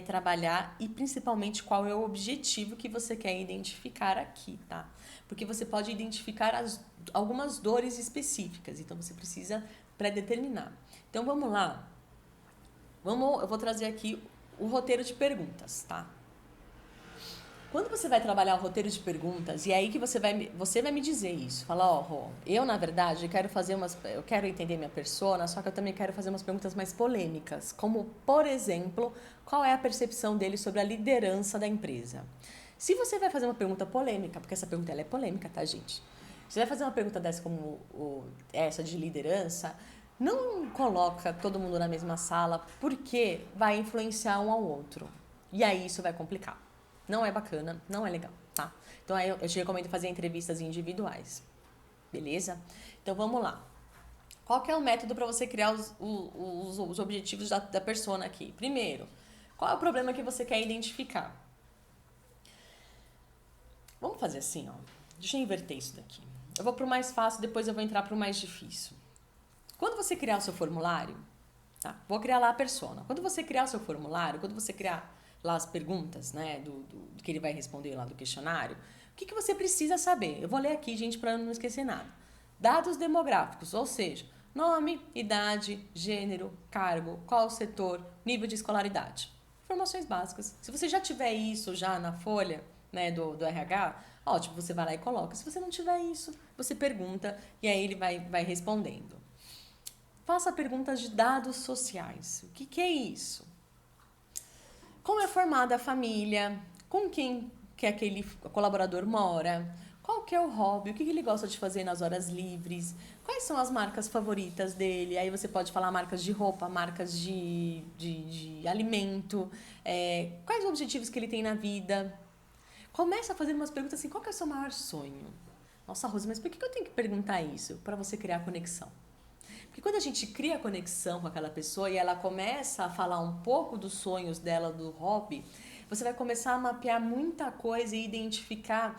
trabalhar e principalmente qual é o objetivo que você quer identificar aqui, tá? Porque você pode identificar algumas dores específicas, então você precisa pré-determinar. Então vamos lá. Eu vou trazer aqui o roteiro de perguntas, tá? Quando você vai trabalhar o roteiro de perguntas, e é aí que você vai me dizer isso. Fala, Rô, eu na verdade eu quero entender minha persona, só que eu também quero fazer umas perguntas mais polêmicas, como, por exemplo, qual é a percepção dele sobre a liderança da empresa? Se você vai fazer uma pergunta polêmica, porque essa pergunta ela é polêmica, tá, gente? Você vai fazer uma pergunta dessa como essa de liderança, não coloca todo mundo na mesma sala, porque vai influenciar um ao outro. E aí isso vai complicar. Não é bacana, não é legal, tá? Então aí eu te recomendo fazer entrevistas individuais. Beleza? Então vamos lá. Qual que é o método para você criar os objetivos da persona aqui? Primeiro, qual é o problema que você quer identificar? Vamos fazer assim, ó. Deixa eu inverter isso daqui. Eu vou pro mais fácil, depois eu vou entrar pro mais difícil. Quando você criar o seu formulário, tá? Vou criar lá a persona. Quando você criar o seu formulário, quando você criar lá as perguntas, né, do que ele vai responder lá do questionário, o que você precisa saber? Eu vou ler aqui, gente, para não esquecer nada. Dados demográficos, ou seja, nome, idade, gênero, cargo, qual o setor, nível de escolaridade. Informações básicas. Se você já tiver isso já na folha, né, do RH, ótimo, você vai lá e coloca. Se você não tiver isso, você pergunta e aí ele vai respondendo. Faça perguntas de dados sociais. O que é isso? Como é formada a família? Com quem que aquele colaborador mora? Qual que é o hobby? O que ele gosta de fazer nas horas livres? Quais são as marcas favoritas dele? Aí você pode falar marcas de roupa, marcas de alimento. Quais os objetivos que ele tem na vida? Começa a fazer umas perguntas assim, qual que é o seu maior sonho? Nossa, Rosa, mas por que eu tenho que perguntar isso? Para você criar conexão. Porque quando a gente cria conexão com aquela pessoa e ela começa a falar um pouco dos sonhos dela, do hobby, você vai começar a mapear muita coisa e identificar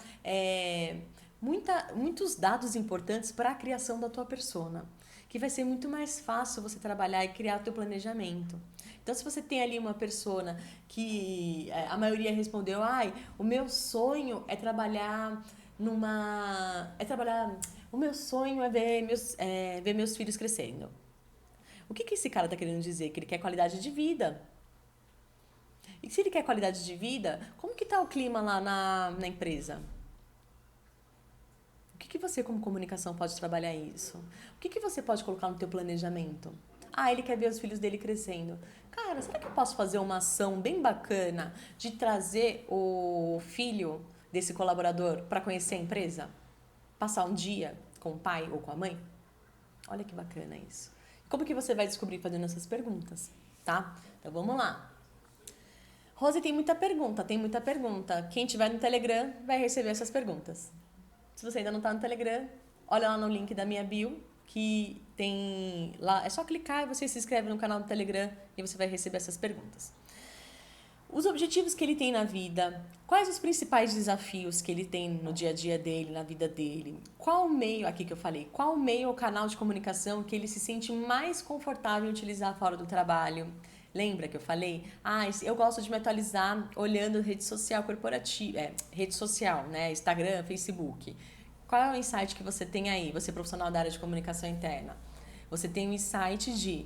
muitos dados importantes para a criação da tua persona. Que vai ser muito mais fácil você trabalhar e criar o teu planejamento. Então, se você tem ali uma persona que a maioria respondeu, o meu sonho é trabalhar o meu sonho é ver meus filhos crescendo. O que esse cara está querendo dizer? Que ele quer qualidade de vida. E se ele quer qualidade de vida, como que está o clima lá na empresa? O que você, como comunicação, pode trabalhar isso? O que você pode colocar no teu planejamento? Ele quer ver os filhos dele crescendo. Cara, será que eu posso fazer uma ação bem bacana de trazer o filho desse colaborador para conhecer a empresa? Passar um dia com o pai ou com a mãe? Olha que bacana isso. Como que você vai descobrir fazendo essas perguntas, tá? Então vamos lá. Rose, tem muita pergunta. Quem tiver no Telegram vai receber essas perguntas. Se você ainda não está no Telegram, olha lá no link da minha bio, que tem lá, é só clicar e você se inscreve no canal do Telegram e você vai receber essas perguntas. Os objetivos que ele tem na vida, quais os principais desafios que ele tem no dia a dia dele, na vida dele, qual o meio, aqui que eu falei, qual o meio ou canal de comunicação que ele se sente mais confortável em utilizar fora do trabalho. Lembra que eu falei? Eu gosto de me atualizar olhando rede social corporativa, rede social, né? Instagram, Facebook. Qual é o insight que você tem aí, você profissional da área de comunicação interna? Você tem um insight de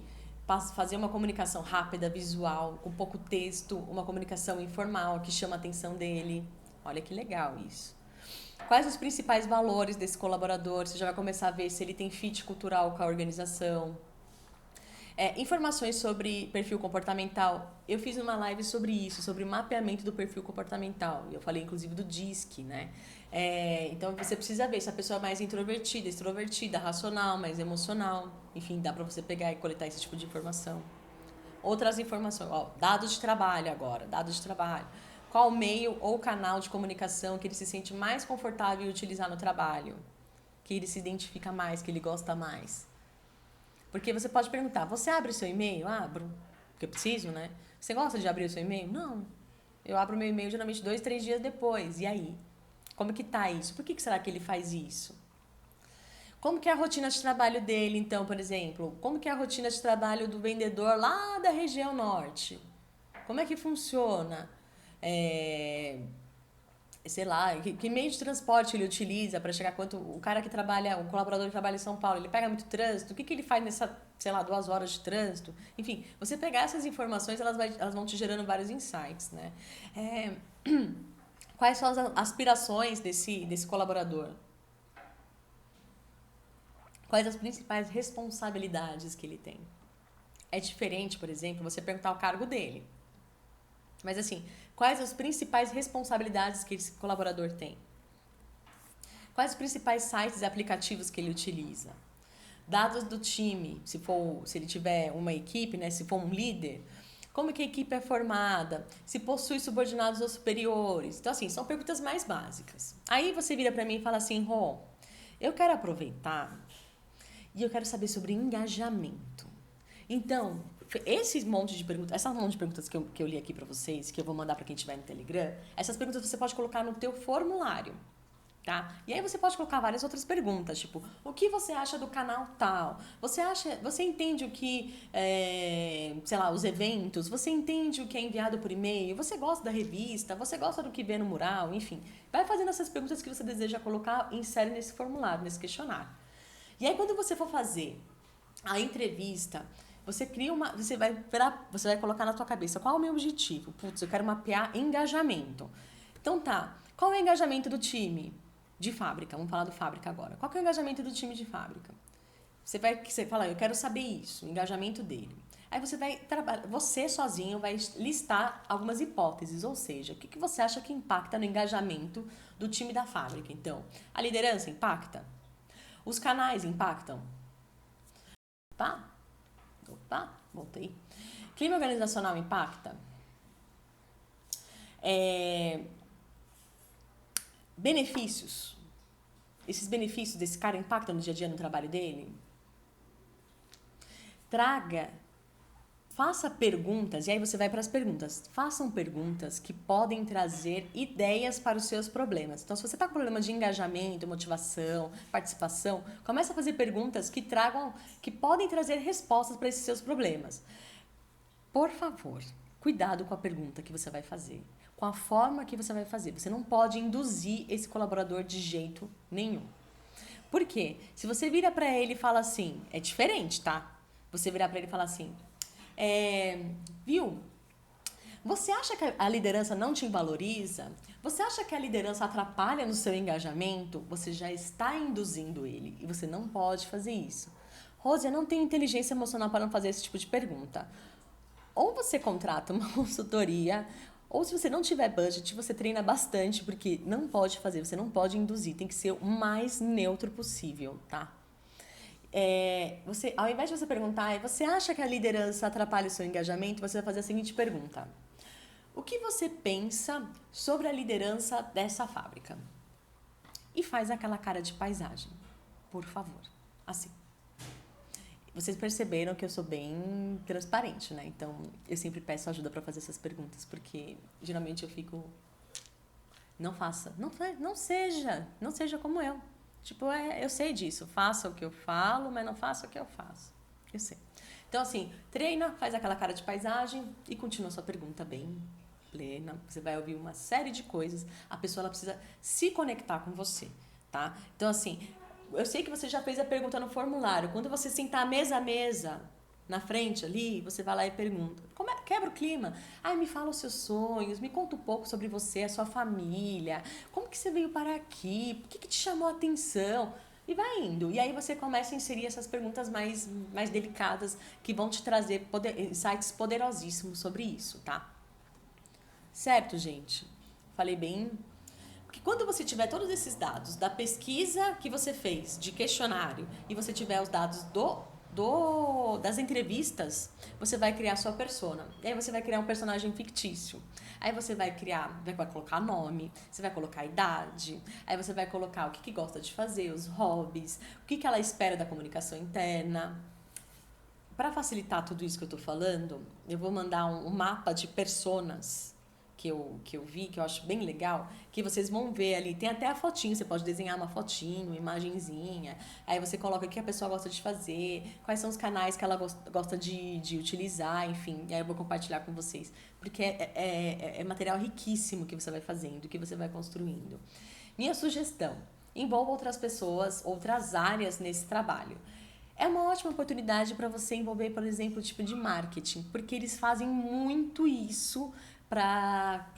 fazer uma comunicação rápida, visual, com pouco texto, uma comunicação informal que chama a atenção dele. Olha que legal isso. Quais os principais valores desse colaborador? Você já vai começar a ver se ele tem fit cultural com a organização. Informações sobre perfil comportamental. Eu fiz uma live sobre isso, sobre mapeamento do perfil comportamental. E eu falei, inclusive, do DISC, né? Então, você precisa ver se a pessoa é mais introvertida, extrovertida, racional, mais emocional. Enfim, dá pra você pegar e coletar esse tipo de informação. Outras informações. Dados de trabalho agora, dados de trabalho. Qual o meio ou canal de comunicação que ele se sente mais confortável em utilizar no trabalho? Que ele se identifica mais, que ele gosta mais. Porque você pode perguntar, você abre o seu e-mail? Abro, porque eu preciso, né? Você gosta de abrir o seu e-mail? Não. Eu abro o meu e-mail geralmente 2, 3 dias depois. E aí? Como que tá isso? Por que será que ele faz isso? Como que é a rotina de trabalho dele, então, por exemplo? Como que é a rotina de trabalho do vendedor lá da região norte? Como é que funciona? Sei lá, que meio de transporte ele utiliza para chegar quanto o cara que trabalha, o colaborador que trabalha em São Paulo, ele pega muito trânsito, o que ele faz nessa, sei lá, 2 horas de trânsito? Enfim, você pegar essas informações, elas vão te gerando vários insights, né? Quais são as aspirações desse colaborador? Quais as principais responsabilidades que ele tem? É diferente, por exemplo, você perguntar o cargo dele. Mas assim, quais as principais responsabilidades que esse colaborador tem? Quais os principais sites e aplicativos que ele utiliza? Dados do time, se ele tiver uma equipe, né, se for um líder, como que a equipe é formada? Se possui subordinados ou superiores? Então, assim, são perguntas mais básicas. Aí você vira para mim e fala assim, Rô, eu quero aproveitar e eu quero saber sobre engajamento. Então, esse monte de perguntas, essa monte de perguntas que eu li aqui para vocês, que eu vou mandar para quem estiver no Telegram, essas perguntas você pode colocar no teu formulário, tá? E aí você pode colocar várias outras perguntas, tipo, o que você acha do canal tal? Você entende o que, sei lá, os eventos? Você entende o que é enviado por e-mail? Você gosta da revista? Você gosta do que vê no mural? Enfim, vai fazendo essas perguntas que você deseja colocar e insere nesse formulário, nesse questionário. E aí quando você for fazer a entrevista, você vai colocar na tua cabeça qual é o meu objetivo? Putz, eu quero mapear engajamento. Então tá, qual é o engajamento do time de fábrica? Vamos falar do fábrica agora. Qual que é o engajamento do time de fábrica? Você fala, eu quero saber isso, o engajamento dele. Aí você sozinho vai listar algumas hipóteses, ou seja, o que você acha que impacta no engajamento do time da fábrica? Então, a liderança impacta? Os canais impactam? Tá? Opa, voltei. Clima organizacional impacta? Benefícios. Esses benefícios desse cara impactam no dia a dia no trabalho dele? Faça perguntas, e aí você vai para as perguntas. Façam perguntas que podem trazer ideias para os seus problemas. Então, se você está com problema de engajamento, motivação, participação, comece a fazer perguntas que podem trazer respostas para esses seus problemas. Por favor, cuidado com a pergunta que você vai fazer, com a forma que você vai fazer. Você não pode induzir esse colaborador de jeito nenhum. Por quê? Se você vira para ele e fala assim, é diferente, tá? Você virar para ele e falar assim, viu? Você acha que a liderança não te valoriza? Você acha que a liderança atrapalha no seu engajamento? Você já está induzindo ele e você não pode fazer isso. Rose, eu não tenho inteligência emocional para não fazer esse tipo de pergunta. Ou você contrata uma consultoria, ou se você não tiver budget, você treina bastante, porque não pode fazer, você não pode induzir, tem que ser o mais neutro possível, tá? Ao invés de você perguntar, você acha que a liderança atrapalha o seu engajamento? Você vai fazer a seguinte pergunta. O que você pensa sobre a liderança dessa fábrica? E faz aquela cara de paisagem. por favor. Assim. Vocês perceberam que eu sou bem transparente, né? Então, eu sempre peço ajuda para fazer essas perguntas, porque geralmente eu fico... Não faça. Não seja como eu. Tipo, eu sei disso. Faça o que eu falo, mas não faça o que eu faço. Eu sei. Então, assim, treina, faz aquela cara de paisagem e continua sua pergunta bem plena. Você vai ouvir uma série de coisas. A pessoa ela precisa se conectar com você, tá? Então, assim, eu sei que você já fez a pergunta no formulário. Quando você sentar mesa a mesa na frente ali, você vai lá e pergunta. Quebra o clima. Ai, me fala os seus sonhos, me conta um pouco sobre você, a sua família. Como que você veio parar aqui? Por que te chamou a atenção? E vai indo. E aí você começa a inserir essas perguntas mais delicadas que vão te trazer insights poderosíssimos sobre isso, tá? Certo, gente? Falei bem. Porque quando você tiver todos esses dados da pesquisa que você fez, de questionário, e você tiver os dados das entrevistas, você vai criar sua persona. E aí você vai criar um personagem fictício. Aí você vai colocar nome, você vai colocar idade, aí você vai colocar o que gosta de fazer, os hobbies, o que ela espera da comunicação interna. Para facilitar tudo isso que eu tô falando, eu vou mandar um mapa de personas que eu vi, que eu acho bem legal, que vocês vão ver ali. Tem até a fotinho, você pode desenhar uma fotinho, uma imagenzinha. Aí você coloca o que a pessoa gosta de fazer, quais são os canais que ela gosta de utilizar, enfim. E aí eu vou compartilhar com vocês. Porque é material riquíssimo que você vai fazendo, que você vai construindo. Minha sugestão, envolva outras pessoas, outras áreas nesse trabalho. É uma ótima oportunidade para você envolver, por exemplo, o tipo de marketing, porque eles fazem muito isso para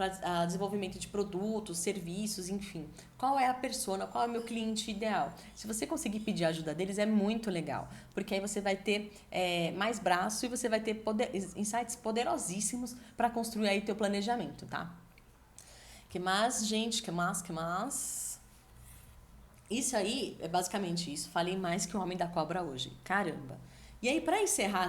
desenvolvimento de produtos, serviços, enfim. Qual é a persona, qual é o meu cliente ideal? Se você conseguir pedir a ajuda deles, é muito legal, porque aí você vai ter mais braço e você vai ter insights poderosíssimos para construir aí teu planejamento, tá? Que mais, gente? Que mais? Isso aí é basicamente isso. Falei mais que o Homem da Cobra hoje. Caramba! E aí, para encerrar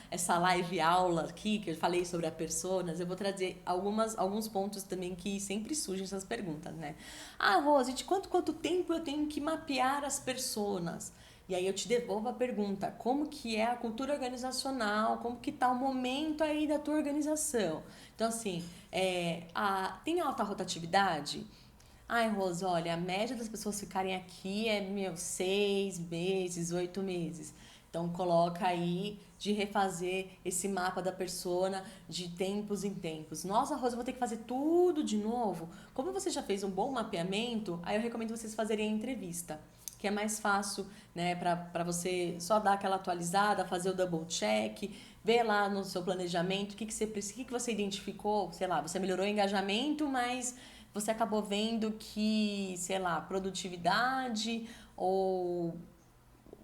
essa live aula aqui, que eu falei sobre as personas, eu vou trazer alguns pontos também que sempre surgem essas perguntas, né? Ah, Rose, de quanto tempo eu tenho que mapear as personas? E aí eu te devolvo a pergunta, como que é a cultura organizacional, como que tá o momento aí da tua organização? Então, assim, tem alta rotatividade? Ai, Rose, olha, a média das pessoas ficarem aqui é 6 meses, 8 meses. Então, coloca aí de refazer esse mapa da persona de tempos em tempos. Nossa, Rosa, eu vou ter que fazer tudo de novo. Como você já fez um bom mapeamento, aí eu recomendo vocês fazerem a entrevista, que é mais fácil, né, para você só dar aquela atualizada, fazer o double check, ver lá no seu planejamento o que você precisa, o que você identificou, sei lá, você melhorou o engajamento, mas você acabou vendo que, sei lá, produtividade ou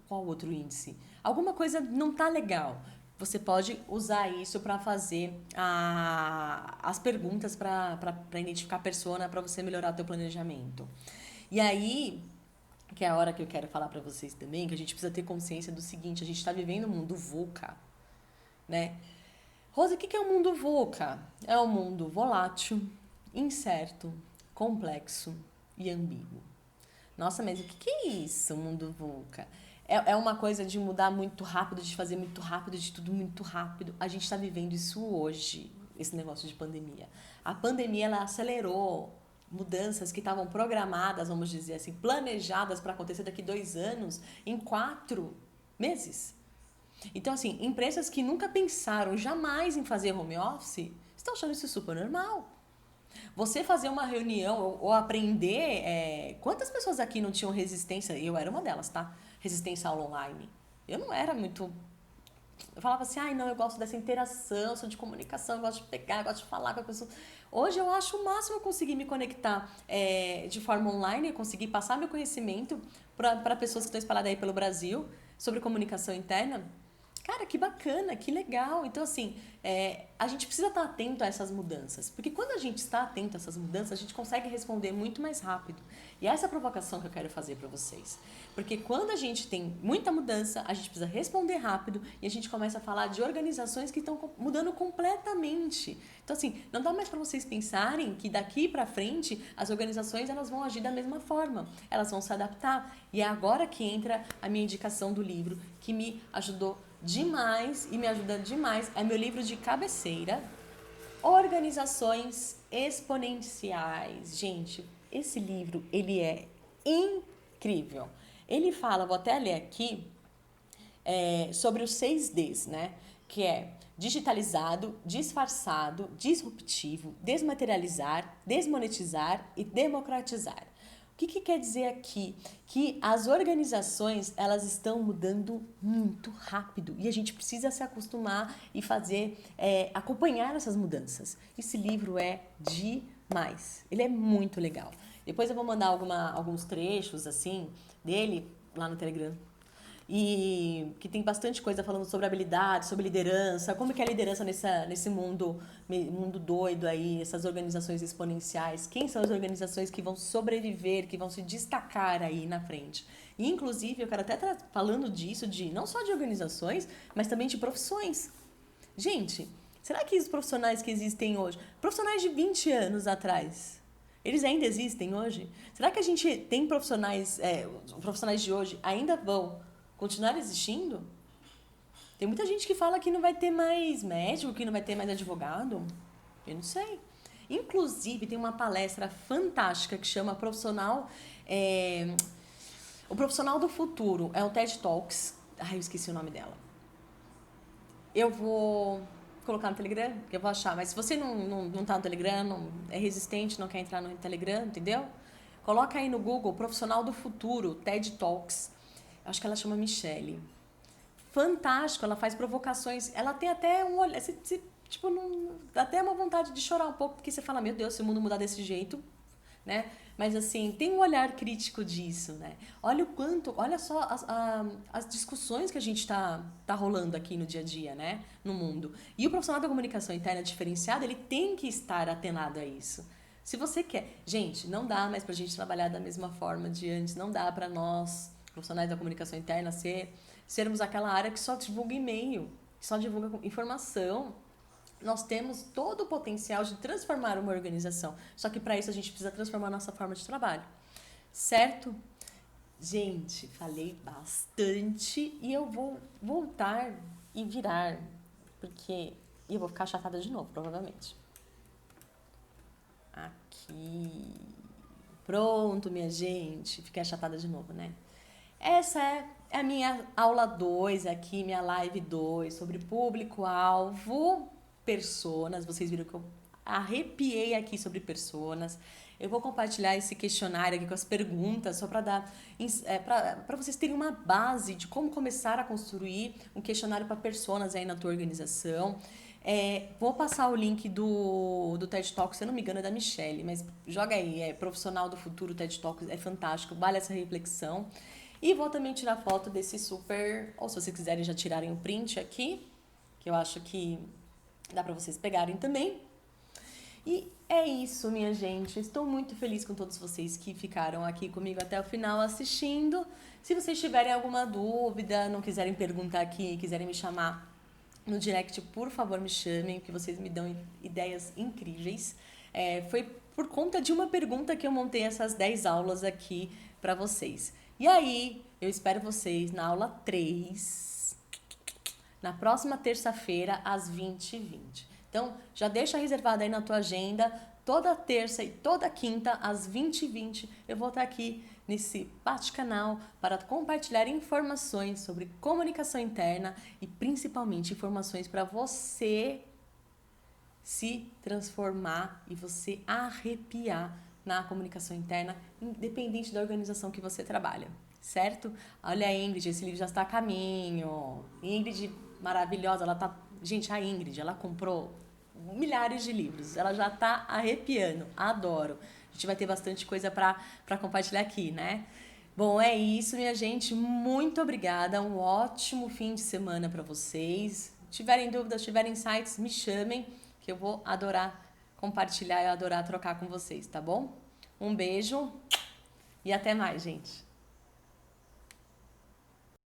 qual outro índice? Alguma coisa não tá legal. Você pode usar isso para fazer as perguntas para identificar a persona, para você melhorar o teu planejamento. E aí, que é a hora que eu quero falar para vocês também, que a gente precisa ter consciência do seguinte, a gente está vivendo um mundo VUCA, né? Rosa, o que é o mundo VUCA? É um mundo volátil, incerto, complexo e ambíguo. Nossa, mas o que é isso, mundo VUCA? É uma coisa de mudar muito rápido, de fazer muito rápido, de tudo muito rápido. A gente está vivendo isso hoje, esse negócio de pandemia. A pandemia, ela acelerou mudanças que estavam programadas, vamos dizer assim, planejadas para acontecer daqui 2 anos, em 4 meses. Então, assim, empresas que nunca pensaram jamais em fazer home office, estão achando isso super normal. Você fazer uma reunião ou aprender... quantas pessoas aqui não tinham resistência? Eu era uma delas, tá? Resistência à aula online. Eu não era muito... Eu falava assim, ai, não, eu gosto dessa interação, sou de comunicação, eu gosto de pegar, eu gosto de falar com a pessoa. Hoje eu acho o máximo eu conseguir me conectar de forma online, conseguir passar meu conhecimento para pessoas que estão espalhadas aí pelo Brasil sobre comunicação interna. Cara, que bacana, que legal. Então, assim, a gente precisa estar atento a essas mudanças. Porque quando a gente está atento a essas mudanças, a gente consegue responder muito mais rápido. E essa é a provocação que eu quero fazer para vocês. Porque quando a gente tem muita mudança, a gente precisa responder rápido e a gente começa a falar de organizações que estão mudando completamente. Então, assim, não dá mais para vocês pensarem que daqui para frente as organizações elas vão agir da mesma forma. Elas vão se adaptar. E é agora que entra a minha indicação do livro, que me ajudou demais e me ajuda demais. É meu livro de cabeceira, Organizações Exponenciais. Gente, esse livro, ele é incrível. Ele fala, vou até ler aqui, sobre os 6Ds, né? Que é digitalizado, disfarçado, disruptivo, desmaterializar, desmonetizar e democratizar. O que quer dizer aqui? Que as organizações, elas estão mudando muito rápido e a gente precisa se acostumar e acompanhar essas mudanças. Esse livro é demais, ele é muito legal. Depois eu vou mandar alguns trechos, assim, dele lá no Telegram. E que tem bastante coisa falando sobre habilidade, sobre liderança, como que é a liderança nesse mundo doido aí, essas organizações exponenciais, quem são as organizações que vão sobreviver, que vão se destacar aí na frente. E, inclusive, eu quero até estar falando disso, não só de organizações, mas também de profissões. Gente, será que os profissionais que existem hoje, profissionais de 20 anos atrás, eles ainda existem hoje? Será que a gente tem profissionais, os profissionais de hoje ainda vão continuar existindo? Tem muita gente que fala que não vai ter mais médico, que não vai ter mais advogado. Eu não sei. Inclusive, tem uma palestra fantástica que chama O Profissional do Futuro. É o TED Talks. Ai, eu esqueci o nome dela. Eu vou colocar no Telegram, que eu vou achar. Mas se você não tá no Telegram, não é resistente, não quer entrar no Telegram, entendeu? Coloca aí no Google Profissional do Futuro, TED Talks. Acho que ela chama Michelle. Fantástico, ela faz provocações. Ela tem até um olhar, dá até uma vontade de chorar um pouco, porque você fala, meu Deus, se o mundo mudar desse jeito, né? Mas assim, tem um olhar crítico disso, né? Olha só as discussões que a gente tá rolando aqui no dia a dia, né? No mundo. E o profissional da comunicação interna diferenciada, ele tem que estar atenado a isso. Se você quer... Gente, não dá mais pra gente trabalhar da mesma forma de antes, não dá pra nós, profissionais da comunicação interna, sermos aquela área que só divulga e-mail, que só divulga informação. Nós temos todo o potencial de transformar uma organização, só que para isso a gente precisa transformar a nossa forma de trabalho, certo? Gente, falei bastante e eu vou voltar e virar, porque eu vou ficar chatada de novo, provavelmente. Aqui. Pronto, minha gente. Fiquei achatada de novo, né? Essa é a minha aula 2 aqui, minha live 2 sobre público-alvo, personas. Vocês viram que eu arrepiei aqui sobre personas. Eu vou compartilhar esse questionário aqui com as perguntas, só para dar para vocês terem uma base de como começar a construir um questionário para personas aí na tua organização. Vou passar o link do TED Talks, se eu não me engano é da Michelle, mas joga aí, Profissional do Futuro TED Talks, é fantástico, vale essa reflexão. E vou também tirar foto desse super, ou se vocês quiserem já tirarem o print aqui, que eu acho que dá para vocês pegarem também. E é isso, minha gente. Estou muito feliz com todos vocês que ficaram aqui comigo até o final assistindo. Se vocês tiverem alguma dúvida, não quiserem perguntar aqui, quiserem me chamar no direct, por favor, me chamem, que vocês me dão ideias incríveis. Foi por conta de uma pergunta que eu montei essas 10 aulas aqui para vocês. E aí, eu espero vocês na aula 3, na próxima terça-feira, às 20h20. Então, já deixa reservado aí na tua agenda, toda terça e toda quinta, às 20h20, eu vou estar aqui nesse bate-canal para compartilhar informações sobre comunicação interna e principalmente informações para você se transformar e você arrepiar na comunicação interna, independente da organização que você trabalha, certo? Olha a Ingrid, esse livro já está a caminho. Ingrid, maravilhosa, ela tá... Gente, a Ingrid, ela comprou milhares de livros, ela já está arrepiando, adoro. A gente vai ter bastante coisa para compartilhar aqui, né? Bom, é isso, minha gente. Muito obrigada. Um ótimo fim de semana para vocês. Tiverem dúvidas, tiverem insights, me chamem, que eu vou adorar compartilhar e adorar trocar com vocês, tá bom? Um beijo e até mais, gente.